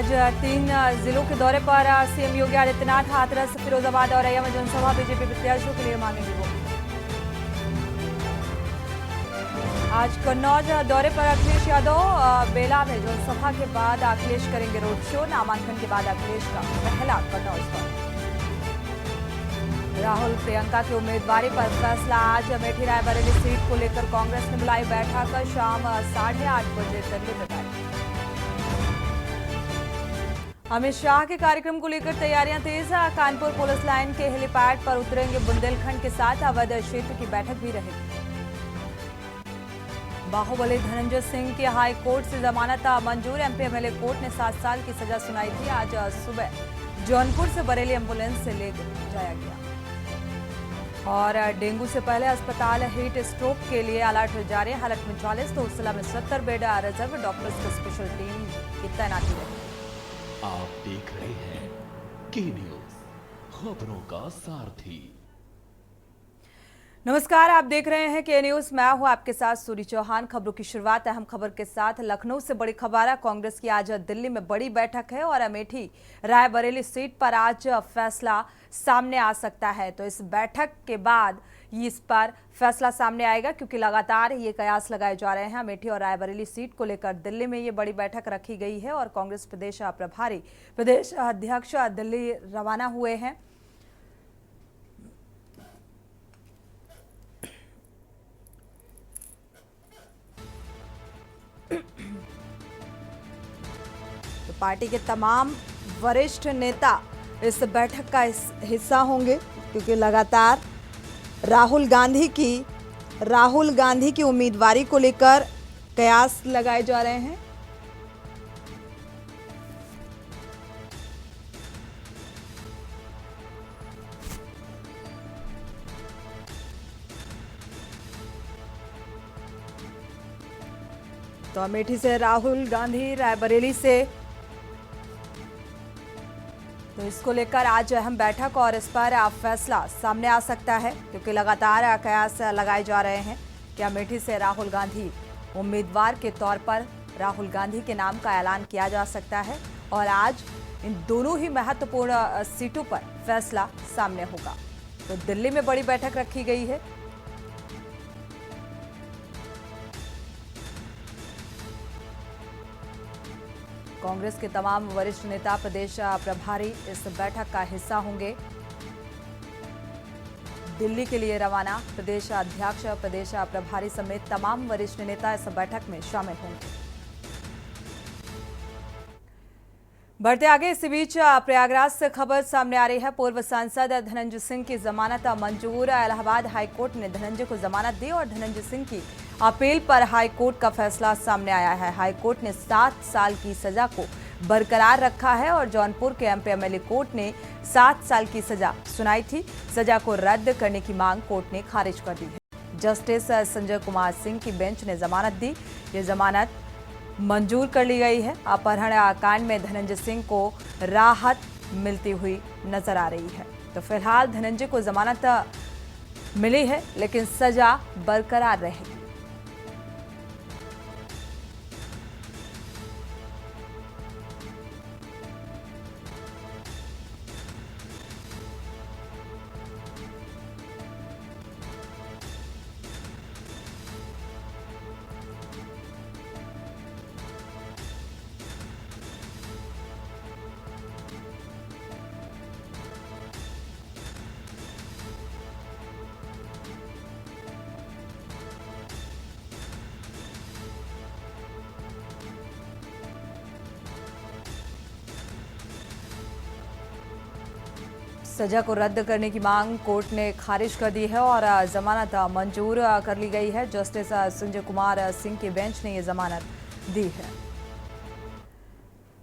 आज 3 जिलों के दौरे पर सीएम योगी आदित्यनाथ हाथरस, फिरोजाबाद और औरैया में जनसभा, बीजेपी प्रत्याशियों के लिए मांगेंगे वोट। आज कन्नौज दौरे पर अखिलेश यादव, बेला में जनसभा के बाद अखिलेश करेंगे रोड शो। नामांकन के बाद अखिलेश का पहला कन्नौज दौरा। राहुल प्रियंका की उम्मीदवारी पर फैसला आज। अमेठी रायबरेली सीट को लेकर कांग्रेस ने बुलाई बैठक, शाम 8:30 बजे दिल्ली में बैठक। अमित शाह के कार्यक्रम को लेकर तैयारियां तेज। कानपुर पुलिस लाइन के हेलीपैड पर उतरेंगे बुंदेलखंड के साथ अवैध क्षेत्र की बैठक भी रहेगी। बाहुबली धनंजय सिंह की हाई कोर्ट से जमानत मंजूर। एमपी एमएलए कोर्ट ने 7 साल की सजा सुनाई थी। आज सुबह जौनपुर से बरेली एम्बुलेंस से ले जाया गया। और डेंगू से पहले अस्पताल हीट स्ट्रोक के लिए अलर्ट जारी। हालत में 40 तो उर्सला में 70 बेड रिजर्व। डॉक्टर्स की स्पेशल टीम की तैनाती रही। आप देख रहे हैं के न्यूज, खबरों का सारथी। नमस्कार, आप देख रहे हैं के न्यूज। मैं हूं आपके साथ सूरी चौहान। खबरों की शुरुआत अहम खबर के साथ। लखनऊ से बड़ी खबर है। कांग्रेस की आज दिल्ली में बड़ी बैठक है और अमेठी रायबरेली सीट पर आज फैसला सामने आ सकता है। तो इस बैठक के बाद इस पर फैसला सामने आएगा, क्योंकि लगातार ये कयास लगाए जा रहे हैं। अमेठी और रायबरेली सीट को लेकर दिल्ली में ये बड़ी बैठक रखी गई है और कांग्रेस प्रदेश प्रभारी, प्रदेश अध्यक्ष दिल्ली रवाना हुए हैं। तो पार्टी के तमाम वरिष्ठ नेता इस बैठक का हिस्सा होंगे, क्योंकि लगातार राहुल गांधी की उम्मीदवारी को लेकर कयास लगाए जा रहे हैं। तो अमेठी से राहुल गांधी, रायबरेली से, तो इसको लेकर आज अहम बैठक और इस पर फैसला सामने आ सकता है, क्योंकि लगातार कयास लगाए जा रहे हैं कि अमेठी से राहुल गांधी उम्मीदवार के तौर पर राहुल गांधी के नाम का ऐलान किया जा सकता है। और आज इन दोनों ही महत्वपूर्ण सीटों पर फैसला सामने होगा। तो दिल्ली में बड़ी बैठक रखी गई है। कांग्रेस के तमाम वरिष्ठ नेता, प्रदेश प्रभारी इस बैठक का हिस्सा होंगे। दिल्ली के लिए रवाना प्रदेश अध्यक्ष, प्रदेश प्रभारी समेत तमाम वरिष्ठ नेता इस बैठक में शामिल होंगे। बढ़ते आगे, इसी बीच प्रयागराज से खबर सामने आ रही है। पूर्व सांसद धनंजय सिंह की जमानत मंजूर। इलाहाबाद हाईकोर्ट ने धनंजय को जमानत दी और धनंजय सिंह की अपील पर हाईकोर्ट का फैसला सामने आया है। हाईकोर्ट ने 7 साल की सजा को बरकरार रखा है और जौनपुर के एमपी एमएलए कोर्ट ने 7 साल की सजा सुनाई थी। सजा को रद्द करने की मांग कोर्ट ने खारिज कर दी है। जस्टिस संजय कुमार सिंह की बेंच ने जमानत दी। ये जमानत मंजूर कर ली गई है। अपहरण कांड में धनंजय सिंह को राहत मिलती हुई नजर आ रही है। तो फिलहाल धनंजय को जमानत मिली है, लेकिन सजा बरकरार रहेगी। सजा को रद्द करने की मांग कोर्ट ने खारिज कर दी है और जमानत मंजूर कर ली गई है। जस्टिस संजय कुमार सिंह की बेंच ने ये जमानत दी है।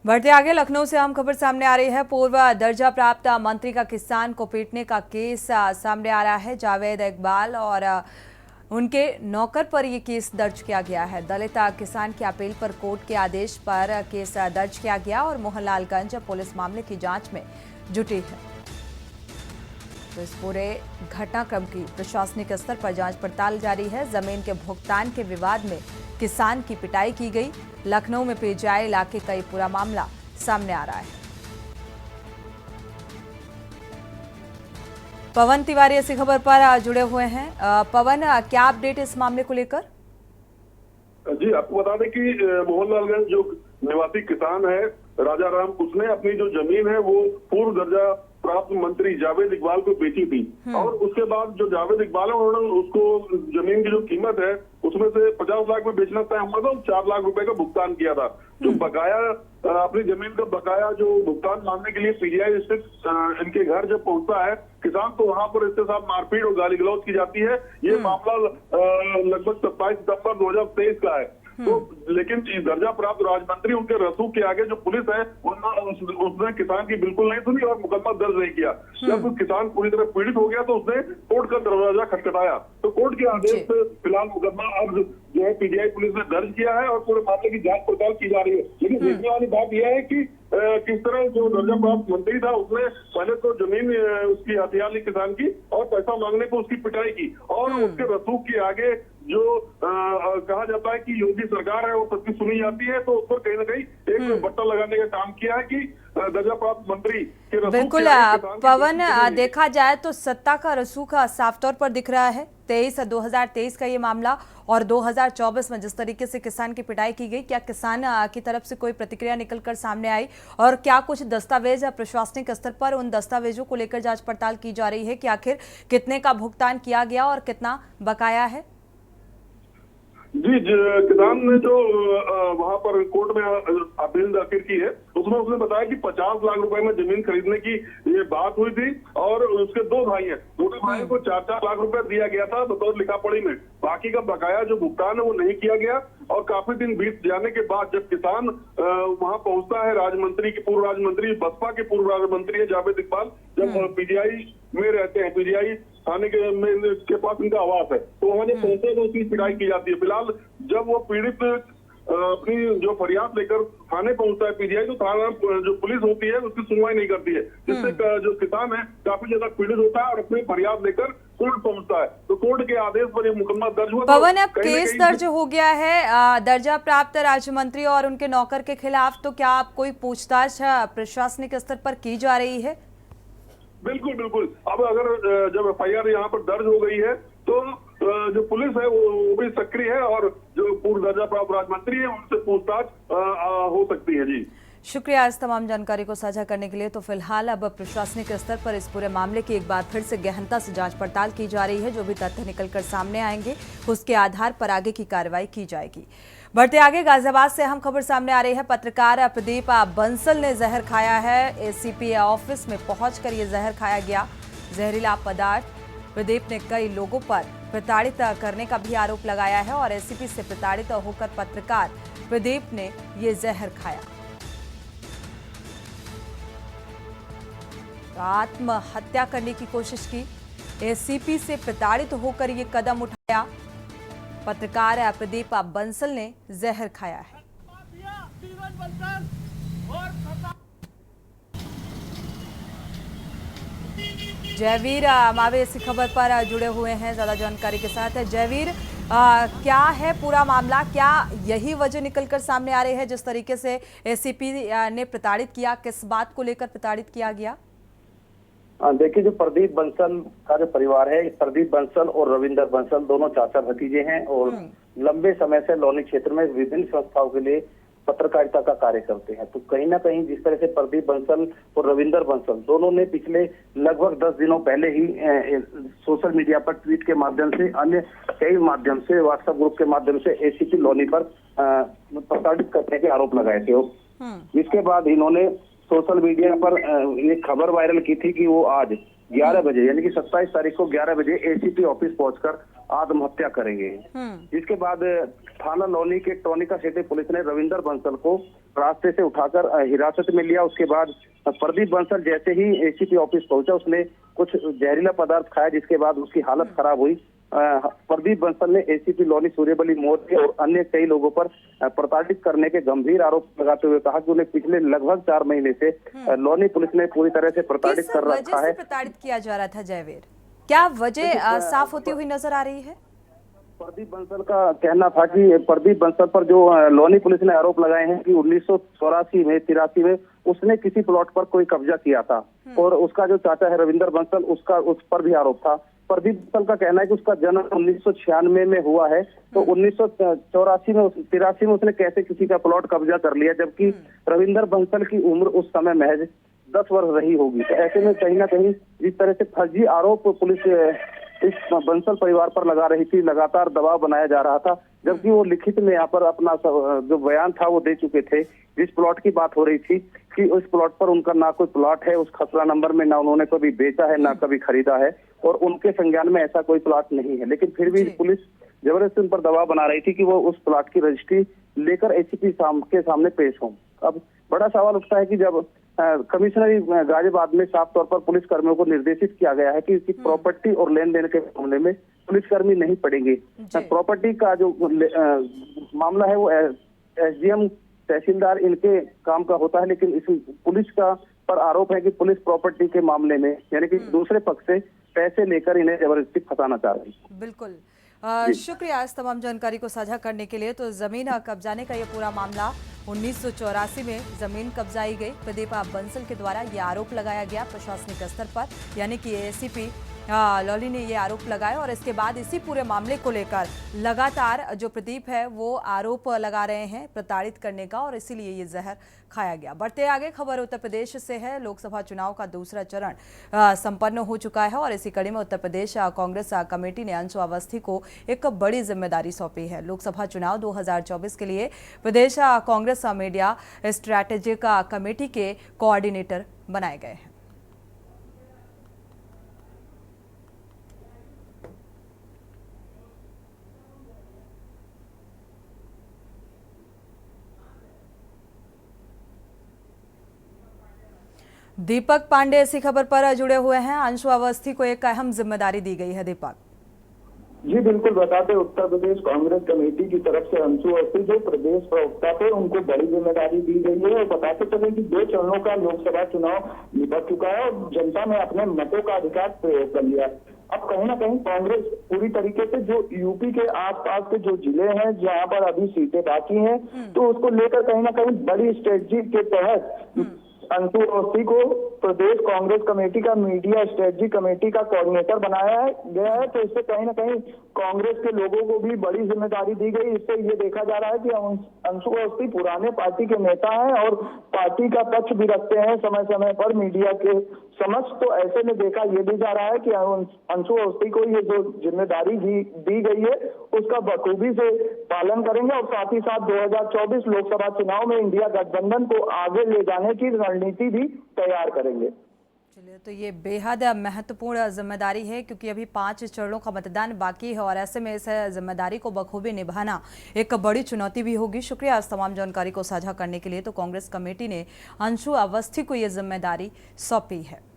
बढ़ते आगे, लखनऊ से अहम खबर सामने आ रही है। पूर्व दर्जा प्राप्त मंत्री का किसान को पीटने का केस सामने आ रहा है। जावेद इकबाल और उनके नौकर पर यह केस दर्ज किया गया है। दलित किसान की अपील पर कोर्ट के आदेश पर केस दर्ज किया गया और मोहनलालगंज पुलिस मामले की जांच में जुटी है। तो इस पूरे घटनाक्रम की प्रशासनिक स्तर पर जांच पड़ताल जारी है। जमीन के भुगतान के विवाद में किसान की पिटाई की गई। लखनऊ में पीजीआई इलाके का ये पूरा मामला सामने आ रहा है। पवन तिवारी इसी खबर पर जुड़े हुए हैं। पवन, क्या अपडेट इस मामले को लेकर? जी, आपको बता दें कि मोहनलालगंज जो निवासी किसान है राजा राम, उसने अपनी जो जमीन है वो पूर्व दर्जा प्राप्त मंत्री जावेद इकबाल को बेची थी। और उसके बाद जो जावेद इकबाल है उन्होंने उसको जमीन की जो कीमत है उसमें से 50 लाख में बेचना तय हुआ था और 4 लाख रुपए का भुगतान किया था। जो बकाया अपनी जमीन का बकाया जो भुगतान मांगने के लिए पीजीआई स्थित इनके घर जब पहुंचता है किसान, तो वहां पर इसके साथ मारपीट और गाली गलौज की जाती है। ये मामला लगभग 27 सितंबर 2023 का है। तो लेकिन दर्जा प्राप्त राजमंत्री उनके रसूख के आगे जो पुलिस है उसने किसान की बिल्कुल नहीं सुनी और मुकदमा दर्ज नहीं किया। जब किसान पूरी तरह पीड़ित हो गया तो उसने कोर्ट का दरवाजा खटखटाया, तो कोर्ट के आदेश से फिलहाल मुकदमा अब जो है पीजीआई पुलिस ने दर्ज किया है और पूरे मामले की जांच पड़ताल की जा रही है। लेकिन देखने वाली बात यह है कि किस तरह जो दर्जा प्राप्त मंत्री था उसने पहले तो जमीन उसकी हथियार ली किसान की और पैसा मांगने को उसकी पिटाई की और उसके रसूख के आगे जो कहा जाता है कि योगी सरकार है वो सबकी सुनी जाती है, तो उस पर कहीं ना कहीं एक बट्टा लगाने का काम किया है कि दर्जा प्राप्त मंत्री के रसूख बिल्कुल पवन, देखा जाए तो सत्ता का रसूख साफ तौर पर दिख रहा है। 2023 का ये मामला और 2024 में जिस तरीके से किसान की पिटाई की गई, क्या किसान की तरफ से कोई प्रतिक्रिया निकलकर सामने आई और क्या कुछ दस्तावेज प्रशासनिक स्तर पर उन दस्तावेजों को लेकर जांच पड़ताल की जा रही है कि आखिर कितने का भुगतान किया गया और कितना बकाया है? जी, किसान ने जो वहां पर कोर्ट में अपील दाखिल की है उसमें उसने बताया कि 50 लाख रुपए में जमीन खरीदने की ये बात हुई थी और उसके 2 भाई हैं, छोटे भाई को 4-4 लाख रुपए दिया गया था बतौर लिखा पढ़ी में। बाकी का बकाया जो भुगतान है वो नहीं किया गया और काफी दिन बीत जाने के बाद जब किसान वहां पहुंचता है, पूर्व राजमंत्री बसपा के पूर्व राजमंत्री है जावेद इकबाल, जब पीजीआई में रहते हैं, पीजीआई थाने के पास इनका आवास है, तो वहां जब पहुंचे तो उसकी पिटाई की जाती है। फिलहाल जब वो पीड़ित अपनी जो फरियाद लेकर थाने पहुंचता है पीजीआई, तो थाना जो पुलिस होती है उसकी सुनवाई नहीं करती है, जिससे जो किसान है काफी ज्यादा पीड़ित होता है और अपनी फरियाद लेकर कोर्ट पहुंचता है। तो कोर्ट के आदेश पर ये मुकदमा दर्ज हुआ। पवन, अब केस दर्ज हो गया है दर्जा प्राप्त राज्य मंत्री और उनके नौकर के खिलाफ, तो क्या आप कोई पूछताछ प्रशासनिक स्तर पर की जा रही है? बिल्कुल बिल्कुल। अब अगर जब एफआईआर यहाँ पर दर्ज हो गई है तो जो पुलिस है वो भी सक्रिय है और जो पूर्व दर्जा प्राप्त राज्यमंत्री है उनसे पूछताछ हो सकती है। जी शुक्रिया इस तमाम जानकारी को साझा करने के लिए। तो फिलहाल अब प्रशासनिक स्तर पर इस पूरे मामले की एक बार फिर से गहनता से जांच पड़ताल की जा रही है। जो भी तथ्य निकलकर सामने आएंगे उसके आधार पर आगे की कार्रवाई की जाएगी। बढ़ते आगे, गाजियाबाद से अहम खबर सामने आ रही है। पत्रकार प्रदीप बंसल ने जहर खाया है। एसीपी ऑफिस में पहुंचकर ये जहर खाया गया। जहरीला पदार्थ प्रदीप ने कई लोगों पर प्रताड़ित करने का भी आरोप लगाया है और एसीपी से प्रताड़ित होकर पत्रकार प्रदीप ने ये जहर खाया। आत्महत्या करने की कोशिश की। एसीपी से प्रताड़ित होकर ये कदम उठाया। पत्रकार प्रदीप बंसल ने जहर खाया है। जयवीर मावे इसी खबर पर जुड़े हुए हैं ज्यादा जानकारी के साथ। जयवीर, क्या है पूरा मामला? क्या यही वजह निकलकर सामने आ रही है जिस तरीके से एसीपी ने प्रताड़ित किया? किस बात को लेकर प्रताड़ित किया गया? देखिए, जो प्रदीप बंसल का जो परिवार है, प्रदीप बंसल और रविंदर बंसल दोनों चाचा भतीजे हैं और लंबे समय से लोनी क्षेत्र में विभिन्न संस्थाओं के लिए पत्रकारिता का कार्य करते हैं। तो कहीं ना कहीं जिस तरह से प्रदीप बंसल और रविंदर बंसल दोनों ने पिछले लगभग 10 दिनों पहले ही सोशल मीडिया पर ट्वीट के माध्यम से, अन्य कई माध्यम से, व्हाट्सएप ग्रुप के माध्यम से एसीपी लोनी पर प्रताड़ित करने के आरोप लगाए थे। जिसके बाद इन्होंने सोशल मीडिया पर एक खबर वायरल की थी कि वो आज 11 बजे यानी कि 27 तारीख को 11 बजे एसीपी ऑफिस पहुंचकर आत्महत्या करेंगे। इसके बाद थाना लोनी के टोनिका सिटी पुलिस ने रविंदर बंसल को रास्ते से उठाकर हिरासत में लिया। उसके बाद प्रदीप बंसल जैसे ही एसीपी ऑफिस पहुंचा उसने कुछ जहरीला पदार्थ खाया, जिसके बाद उसकी हालत खराब हुई। प्रदीप बंसल ने एसीपी लोनी सूर्यबली मौर्य और अन्य कई लोगों पर प्रताड़ित करने के गंभीर आरोप लगाते हुए कहा कि उन्हें पिछले लगभग 4 महीने से लोनी पुलिस ने पूरी तरह से प्रताड़ित कर रखा है। प्रताड़ित किया जा रहा था जयवीर, क्या वजह साफ होती हुई नजर आ रही है? प्रदीप बंसल का कहना था कि प्रदीप बंसल पर जो लोनी पुलिस ने आरोप लगाए हैं कि 1984 में 83 में उसने किसी प्लॉट पर कोई कब्जा किया था और उसका जो चाचा है रविंदर बंसल, उसका उस पर भी आरोप था। प्रदीप बंसल का कहना है कि उसका जन्म 1996 में हुआ है, तो 1984 में 83 में उसने कैसे किसी का प्लॉट कब्जा कर लिया, जबकि रविंदर बंसल की उम्र उस समय महज 10 वर्ष रही होगी। तो ऐसे में कहीं ना कहीं जिस तरह से फर्जी आरोप पुलिस इस बंसल परिवार पर लगा रही थी, लगातार दबाव बनाया जा रहा था, जबकि वो लिखित में यहाँ पर अपना जो बयान था वो दे चुके थे। जिस प्लॉट की बात हो रही थी कि उस प्लॉट पर उनका ना कोई प्लॉट है उस खसरा नंबर में, ना उन्होंने कभी बेचा है ना कभी खरीदा है, और उनके संज्ञान में ऐसा कोई प्लॉट नहीं है। लेकिन फिर भी पुलिस जबरदस्ती उन पर दबाव बना रही थी कि वो उस प्लॉट की रजिस्ट्री लेकर एसीपी के सामने पेश हों। अब बड़ा सवाल उठता है कि जब कमिश्नरी गाजियाबाद में साफ तौर पर पुलिस कर्मियों को निर्देशित किया गया है कि इसकी प्रॉपर्टी और लेन देन के मामले में पुलिसकर्मी नहीं पड़ेंगे। प्रॉपर्टी का जो मामला है वो एसडीएम तहसीलदार इनके काम का होता है, लेकिन इस पुलिस का पर आरोप है कि पुलिस प्रॉपर्टी के मामले में यानी कि दूसरे पक्ष से पैसे लेकर इन्हें जबरदस्ती फंसाना चाह रही है। बिल्कुल, शुक्रिया इस तमाम जानकारी को साझा करने के लिए। तो जमीन कब्जाने का ये पूरा मामला 1984 में जमीन कब्जाई गई। प्रदीप बंसल के द्वारा ये आरोप लगाया गया प्रशासनिक स्तर पर, यानी कि एसीपी लॉली ने ये आरोप लगाया और इसके बाद इसी पूरे मामले को लेकर लगातार जो प्रदीप है वो आरोप लगा रहे हैं प्रताड़ित करने का, और इसीलिए ये जहर खाया गया। बढ़ते आगे खबर उत्तर प्रदेश से है। लोकसभा चुनाव का दूसरा चरण संपन्न हो चुका है और इसी कड़ी में उत्तर प्रदेश कांग्रेस कमेटी ने अंशु अवस्थी को एक बड़ी जिम्मेदारी सौंपी है। लोकसभा चुनाव 2024 के लिए प्रदेश कांग्रेस मीडिया स्ट्रैटेजिक कमेटी के कोऑर्डिनेटर बनाए गए हैं। दीपक पांडे इसी खबर पर जुड़े हुए हैं। अंशु अवस्थी को एक अहम जिम्मेदारी दी गई है। दीपक जी बिल्कुल, बताते उत्तर प्रदेश कांग्रेस कमेटी की तरफ से अंशु अवस्थी जो प्रदेश प्रवक्ता थे उनको बड़ी जिम्मेदारी दी गई है। और बताते चले कि 2 चरणों का लोकसभा चुनाव निपट चुका है और जनता ने अपने मतों का अधिकार प्रयोग कर लिया। अब कहीं ना कहीं कांग्रेस पूरी तरीके से जो यूपी के आसपास के जो जिले हैं जहां पर अभी सीटें बाकी हैं, तो उसको लेकर कहीं ना कहीं बड़ी स्ट्रेटजी के तहत अंशु अवस्थी को प्रदेश कांग्रेस कमेटी का मीडिया स्ट्रेटजी कमेटी का कोऑर्डिनेटर बनाया गया है। तो इससे कहीं ना कहीं कांग्रेस के लोगों को भी बड़ी जिम्मेदारी दी गई। इससे ये देखा जा रहा है कि अंशु अवस्थी पुराने पार्टी के नेता हैं और पार्टी का पक्ष भी रखते हैं समय समय पर मीडिया के समक्ष। तो ऐसे में देखा ये भी जा रहा है कि अंशु अवस्थी को ये जो जिम्मेदारी दी गई है उसका बखूबी से पालन करेंगे और साथ ही साथ 2024 लोकसभा चुनाव में इंडिया गठबंधन को आगे ले जाने की रणनीति भी तैयार करेंगे। चलिए, तो ये बेहद महत्वपूर्ण जिम्मेदारी है क्योंकि अभी 5 चरणों का मतदान बाकी है और ऐसे में इस जिम्मेदारी को बखूबी निभाना एक बड़ी चुनौती भी होगी। शुक्रिया इस तमाम जानकारी को साझा करने के लिए। तो कांग्रेस कमेटी ने अंशु अवस्थी को ये जिम्मेदारी सौंपी है।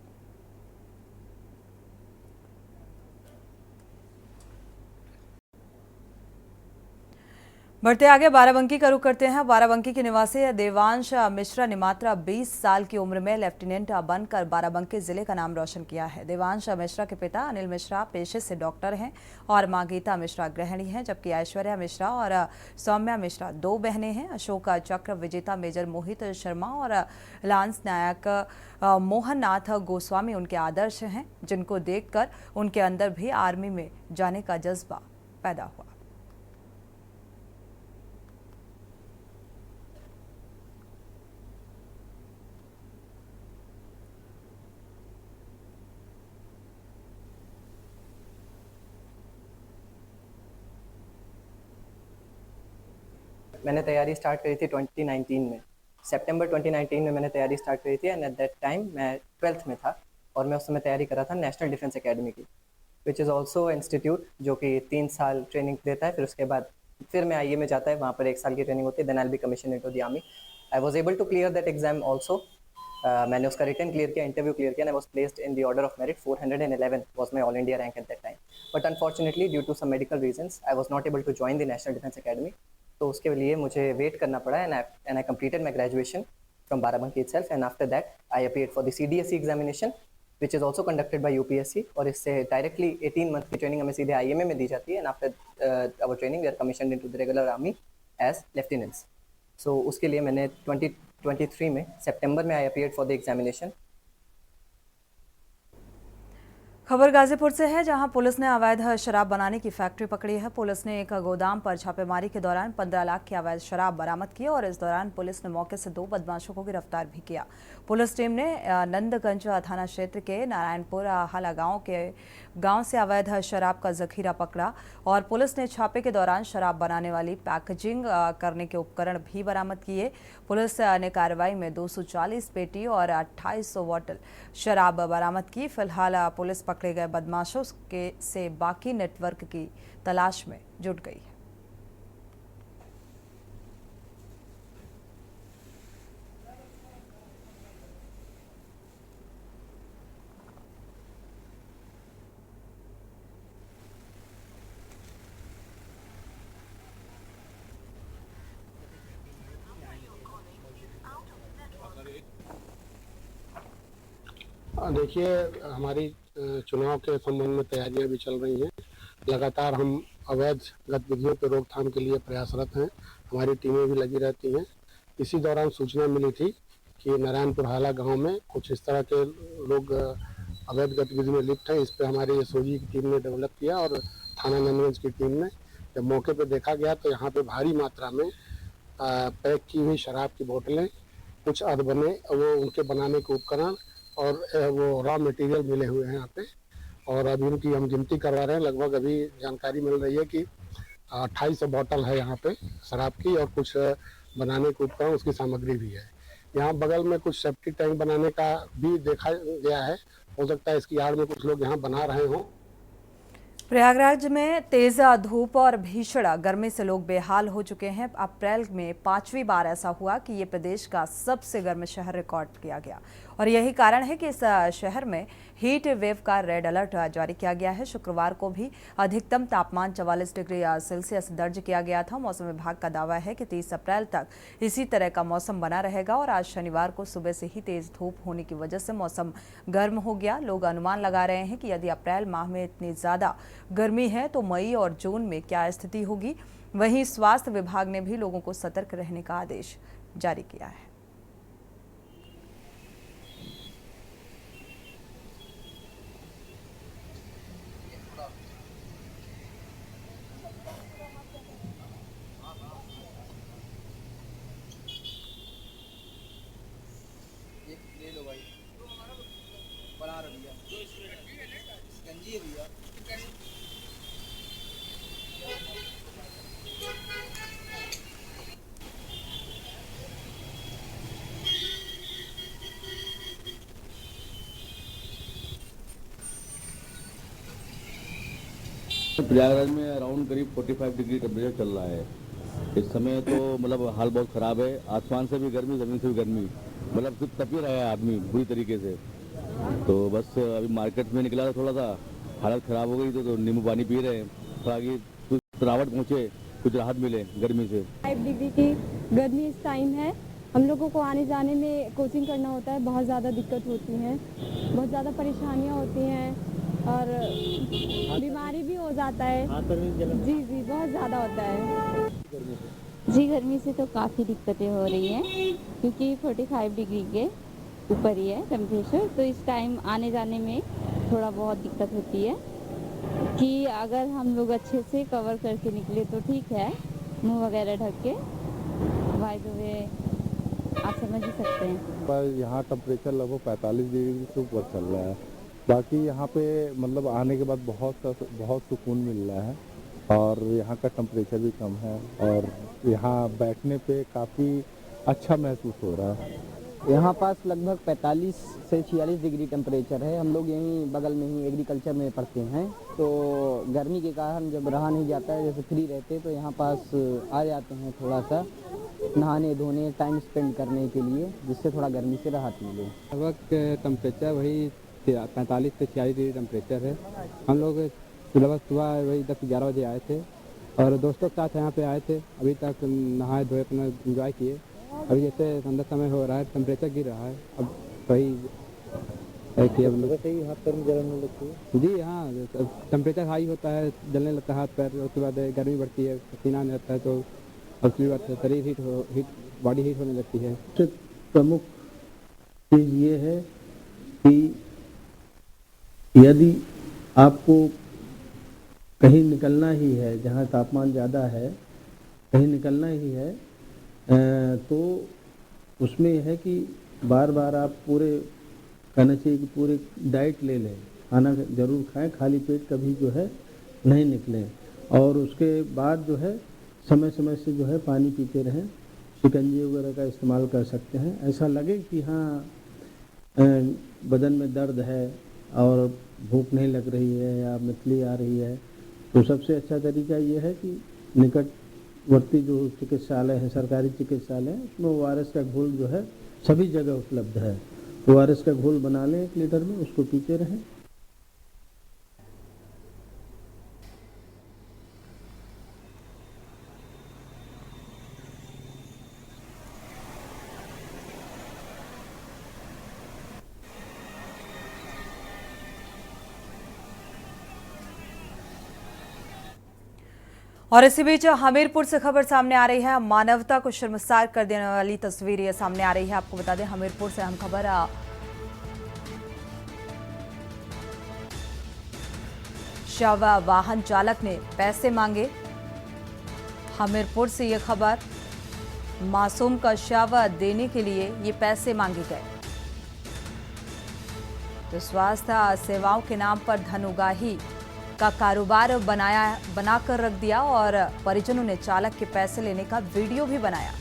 बढ़ते आगे बाराबंकी का रुख करते हैं। बाराबंकी के निवासी देवांश मिश्रा ने मात्र 20 साल की उम्र में लेफ्टिनेंट बनकर बाराबंकी जिले का नाम रोशन किया है। देवांश मिश्रा के पिता अनिल मिश्रा पेशे से डॉक्टर हैं और मां गीता मिश्रा गृहिणी हैं, जबकि ऐश्वर्या मिश्रा और सौम्या मिश्रा 2 बहनें हैं। अशोक चक्र विजेता मेजर मोहित शर्मा और लांस नायक मोहन नाथ गोस्वामी उनके आदर्श हैं, जिनको देखकर उनके अंदर भी आर्मी में जाने का जज्बा पैदा हुआ। मैंने तैयारी स्टार्ट करी थी 2019 में, सितंबर 2019 में मैंने तैयारी स्टार्ट करी थी एंड एट दैट टाइम मैं 12th में था और मैं उस समय तैयारी कर रहा था नेशनल डिफेंस एकेडमी की, विच इज़ ऑल्सो इंस्टीट्यूट जो कि 3 साल ट्रेनिंग देता है। फिर उसके बाद फिर मैं आईए में जाता है, वहाँ पर 1 साल की ट्रेनिंग होती है, then I will be commission into the army. I was able to clear that exam also. मैंने उसका रिटन क्लियर किया, इंटरव्यू क्लियर किया, I was placed in the order of merit. 411 was my all India rank at that time, but unfortunately due to some medical reasons I was not able to join the National Defence Academy. तो उसके लिए मुझे wait करना पड़ा and I completed my graduation from Barabanki itself and after that I appeared for the CDSE examination which is also conducted by UPSC. और इससे directly 18 month की training हमें सीधे आईएमए में दी जाती है and after our training we are commissioned into the regular army as lieutenants. So उसके लिए मैंने 2023 में सितंबर में I appeared for the examination. खबर गाजीपुर से है, जहां पुलिस ने अवैध शराब बनाने की फैक्ट्री पकड़ी है। पुलिस ने एक गोदाम पर छापेमारी के दौरान 15 लाख की अवैध शराब बरामद की और इस दौरान पुलिस ने मौके से 2 बदमाशों को गिरफ्तार भी किया। पुलिस टीम ने नंदगंज थाना क्षेत्र के नारायणपुर हाला गांव से अवैध शराब का जखीरा पकड़ा और पुलिस ने छापे के दौरान शराब बनाने वाली पैकेजिंग करने के उपकरण भी बरामद किए। पुलिस ने कार्रवाई में 240 पेटी और 2800 बोतल शराब बरामद की। फिलहाल पुलिस पकड़े गए बदमाशों से बाकी नेटवर्क की तलाश में जुट गई है। देखिए, हमारी चुनाव के संबंध में तैयारियां भी चल रही हैं। लगातार हम अवैध गतिविधियों पर रोकथाम के लिए प्रयासरत हैं। हमारी टीमें भी लगी रहती हैं। इसी दौरान सूचना मिली थी कि नारायणपुर हाला गांव में कुछ इस तरह के लोग अवैध गतिविधि में लिप्त हैं। इस पर हमारी एसओजी की टीम ने डेवलप किया और थाना नंदगंज की टीम ने जब मौके पर देखा गया तो यहाँ पे भारी मात्रा में पैक की हुई शराब की बोतलें, कुछ अधबने वो उनके बनाने के उपकरण और वो रॉ मटेरियल मिले हुए हैं यहाँ पे। और अभी उनकी हम गिनती करवा रहे हैं। लगभग अभी जानकारी मिल रही है कि 2800 बोतल है यहाँ पे शराब की और कुछ बनाने के उपकरण, उसकी सामग्री भी है। यहाँ बगल में कुछ सेफ्टी टैंक बनाने का भी देखा गया है। हो सकता है इसकी आड़ में कुछ लोग यहाँ बना रहे हों। प्रयागराज में तेज धूप और भीषण गर्मी से लोग बेहाल हो चुके हैं। अप्रैल में 5वीं बार ऐसा हुआ कि ये प्रदेश का सबसे गर्म शहर रिकॉर्ड किया गया और यही कारण है कि इस शहर में हीट वेव का रेड अलर्ट जारी किया गया है। शुक्रवार को भी अधिकतम तापमान 44 डिग्री सेल्सियस दर्ज किया गया था। मौसम विभाग का दावा है कि 30 अप्रैल तक इसी तरह का मौसम बना रहेगा और आज शनिवार को सुबह से ही तेज धूप होने की वजह से मौसम गर्म हो गया। लोग अनुमान लगा रहे हैं कि यदि अप्रैल माह में इतनी ज़्यादा गर्मी है तो मई और जून में क्या स्थिति होगी। वहीं स्वास्थ्य विभाग ने भी लोगों को सतर्क रहने का आदेश जारी किया है। प्रयागराज में अराउंड करीब 45 डिग्री टेम्परेचर चल रहा है इस समय। तो मतलब हाल बहुत ख़राब है। आसमान से भी गर्मी, ज़मीन से भी गर्मी, मतलब सिर्फ तप ही रहा है आदमी बुरी तरीके से। तो बस अभी मार्केट में निकला था, थोड़ा सा हालत ख़राब हो गई तो नींबू पानी पी रहे हैं थोड़ा कि कुछ राहत पहुँचे, कुछ राहत मिले गर्मी से। 5 डिग्री की गर्मी इस टाइम है। हम लोगों को आने जाने में कोचिंग करना होता है, बहुत ज़्यादा दिक्कत होती है, बहुत ज़्यादा परेशानियाँ होती हैं और बीमारी भी हो जाता है। जी बहुत ज़्यादा होता है। जी गर्मी से तो काफ़ी दिक्कतें हो रही हैं क्योंकि 45 डिग्री के ऊपर ही है टेम्परेचर। तो इस टाइम आने जाने में थोड़ा बहुत दिक्कत होती है कि अगर हम लोग अच्छे से कवर करके निकले तो ठीक है, मुंह वगैरह ढक के। बाय द वे आप समझ ही सकते हैं। पर यहाँ टेम्परेचर लगभग 45 डिग्री से ऊपर चल रहा है। बाकी यहाँ पे मतलब आने के बाद बहुत सुकून मिल रहा है और यहाँ का टेम्परेचर भी कम है और यहाँ बैठने पे काफ़ी अच्छा महसूस हो रहा है। यहाँ पास लगभग 45 से 46 डिग्री टेम्परेचर है। हम लोग यहीं बगल में ही एग्रीकल्चर में पढ़ते हैं, तो गर्मी के कारण जब रहा नहीं जाता है, जैसे फ्री रहते तो यहाँ पास आ जाते हैं थोड़ा सा नहाने धोने, टाइम स्पेंड करने के लिए, जिससे थोड़ा गर्मी से राहत मिले। लगभग टेम्परेचर वही 45 से 46 डिग्री टेम्परेचर है। हम लोग सुबह वही 10-11 बजे आए थे और दोस्तों के साथ यहाँ पे आए थे। अभी तक नहाए धोए अपना एंजॉय किए। अभी जैसे ठंडा समय हो रहा है, टेम्परेचर गिर रहा है, अब वही किया हम लोग। हाथ पैर में जलने लगती है? जी हाँ, टेम्परेचर हाई होता है, जलने लगता है हाथ पैर। उसके बाद गर्मी बढ़ती है, पसीना आने लगता है, तो उसके बाद शरीर बॉडी हीट होने लगती है। प्रमुख चीज़ ये है कि यदि आपको कहीं निकलना ही है, जहाँ तापमान ज़्यादा है, कहीं निकलना ही है, तो उसमें यह है कि बार बार आप पूरे कहना चाहिए कि पूरे डाइट ले लें, खाना ज़रूर खाएं, खाली पेट कभी जो है नहीं निकलें। और उसके बाद जो है समय समय से जो है पानी पीते रहें, शिकंजी वगैरह का इस्तेमाल कर सकते हैं। ऐसा लगे कि हाँ बदन में दर्द है और भूख नहीं लग रही है या मितली आ रही है, तो सबसे अच्छा तरीका ये है कि निकटवर्ती जो चिकित्सालय है, सरकारी चिकित्सालय, उसमें ORS का घोल जो है सभी जगह उपलब्ध है। ORS का घोल बना लें 1 लीटर में, उसको पीते रहें। और इसी बीच हमीरपुर से खबर सामने आ रही है। मानवता को शर्मसार कर देने वाली तस्वीर ये सामने आ रही है। आपको बता दें, हमीरपुर से हम खबर शव वाहन चालक ने पैसे मांगे। हमीरपुर से ये खबर, मासूम का शव देने के लिए ये पैसे मांगे गए। तो स्वास्थ्य सेवाओं के नाम पर धन उगाही का कारोबार बनाकर रख दिया और परिजनों ने चालक के पैसे लेने का वीडियो भी बनाया।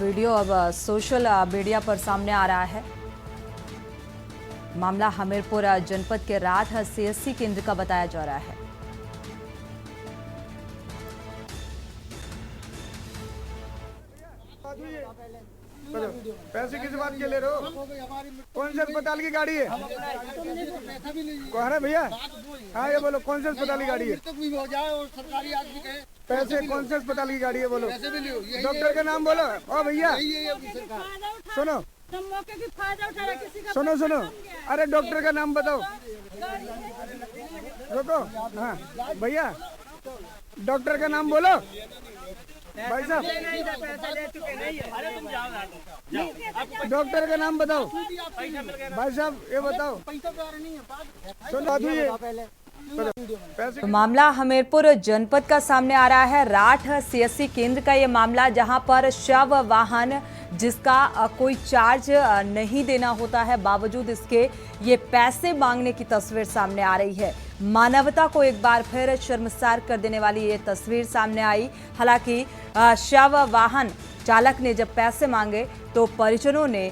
वीडियो अब सोशल मीडिया पर सामने आ रहा है। मामला हमीरपुर जनपद के राठ CSC केंद्र का बताया जा रहा है। पैसे किस बात के ले रहे हो? कौन से अस्पताल की गाड़ी है? कौन है भैया? हाँ ये बोलो, कौन से अस्पताल की गाड़ी है? पैसे कौन से अस्पताल की गाड़ी है बोलो? डॉक्टर का नाम बोलो। ओ भैया सुनो सुनो सुनो, अरे डॉक्टर का नाम बताओ। रुको, हाँ भैया डॉक्टर का नाम बोलो। भाई साहब डॉक्टर का नाम बताओ। भाई साहब ये बताओ। तो मामला हमीरपुर जनपद का सामने आ रहा है। राठ CSC केंद्र का ये मामला, जहां पर शव वाहन जिसका कोई चार्ज नहीं देना होता है, बावजूद इसके ये पैसे मांगने की तस्वीर सामने आ रही है। मानवता को एक बार फिर शर्मसार कर देने वाली ये तस्वीर सामने आई। हालांकि शव वाहन चालक ने जब पैसे मांगे तो परिजनों ने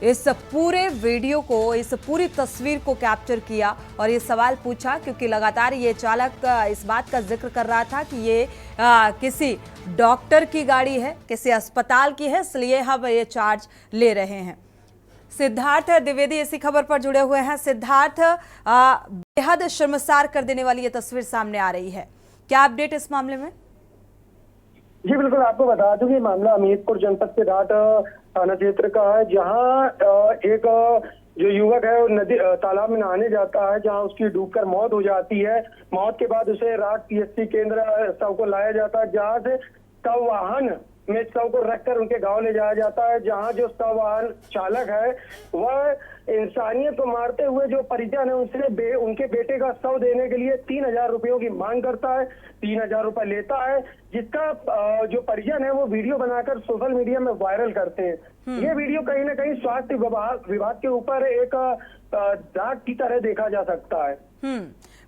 इस पूरे वीडियो को, इस पूरी तस्वीर को कैप्चर किया और ये सवाल पूछा, क्योंकि लगातार ये चालक इस बात का जिक्र कर रहा था कि ये किसी डॉक्टर की गाड़ी है, किसी अस्पताल की है, इसलिए हम ये चार्ज ले रहे हैं। सिद्धार्थ द्विवेदी इसी खबर पर जुड़े हुए हैं। सिद्धार्थ, बेहद शर्मसार कर देने वाली ये तस्वीर सामने आ रही है, क्या अपडेट इस मामले में? जी बिल्कुल, आपको बता दूं कि मामला हमीरपुर जनपद के राठ थाना क्षेत्र का है, जहां एक जो युवक है वो नदी तालाब में नहाने जाता है, जहां उसकी डूबकर मौत हो जाती है। मौत के बाद उसे राठ CSC केंद्र शव को लाया जाता है, जहां से शव वाहन में शव को रखकर उनके गांव ले जाया जाता है, जहां जो शव वाहन चालक है वह इंसानियत को मारते हुए जो परिजन है उनसे उनके बेटे का शव देने के लिए 3000 रुपयों की मांग करता है। 3000 रुपए लेता है, जिसका जो परिजन है वो वीडियो बनाकर सोशल मीडिया में वायरल करते हैं। ये वीडियो कहीं ना कहीं स्वास्थ्य विभाग के ऊपर एक दाग की तरह देखा जा सकता है।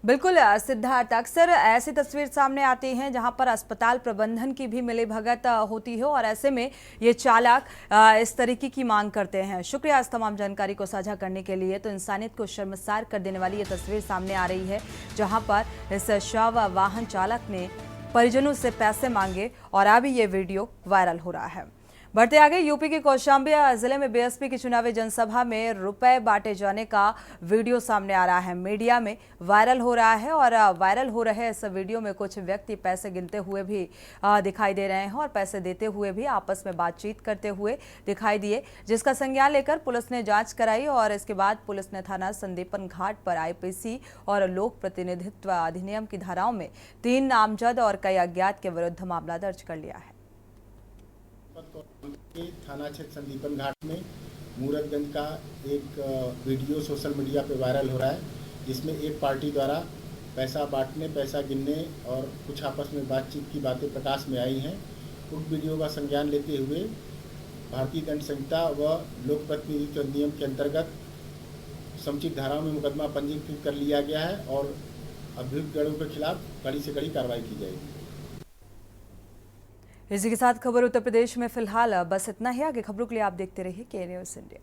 बिल्कुल सिद्धार्थ, अक्सर ऐसी तस्वीर सामने आती हैं जहां पर अस्पताल प्रबंधन की भी मिलीभगत होती है और ऐसे में ये चालक इस तरीके की मांग करते हैं। शुक्रिया इस तमाम जानकारी को साझा करने के लिए। तो इंसानियत को शर्मसार कर देने वाली ये तस्वीर सामने आ रही है, जहां पर इस शव वाहन चालक ने परिजनों से पैसे मांगे और अभी ये वीडियो वायरल हो रहा है। बढ़ते आगे यूपी के कौशाम्बी जिले में बीएसपी की चुनावी जनसभा में रुपए बांटे जाने का वीडियो सामने आ रहा है। मीडिया में वायरल हो रहा है और वायरल हो रहे इस वीडियो में कुछ व्यक्ति पैसे गिनते हुए भी दिखाई दे रहे हैं और पैसे देते हुए भी आपस में बातचीत करते हुए दिखाई दिए, जिसका संज्ञान लेकर पुलिस ने जांच कराई और इसके बाद पुलिस ने थाना संदीपन घाट पर आईपीसी और लोक प्रतिनिधित्व अधिनियम की धाराओं में 3 नामजद और कई अज्ञात के विरुद्ध मामला दर्ज कर लिया है। के थाना क्षेत्र संदीपन घाट में मूरतगंज का एक वीडियो सोशल मीडिया पे वायरल हो रहा है, जिसमें एक पार्टी द्वारा पैसा बांटने, पैसा गिनने और कुछ आपस में बातचीत की बातें प्रकाश में आई हैं। उक्त वीडियो का संज्ञान लेते हुए भारतीय दंड संहिता व लोक प्रतिनिधित्व अधिनियम के अंतर्गत समुचित धाराओं में मुकदमा पंजीकृत कर लिया गया है और अभियुक्त गणों के खिलाफ कड़ी से कड़ी कार्रवाई की जाएगी। इसी के साथ खबर उत्तर प्रदेश में फिलहाल बस इतना ही। आगे खबरों के लिए आप देखते रहिए के न्यूज़ इंडिया।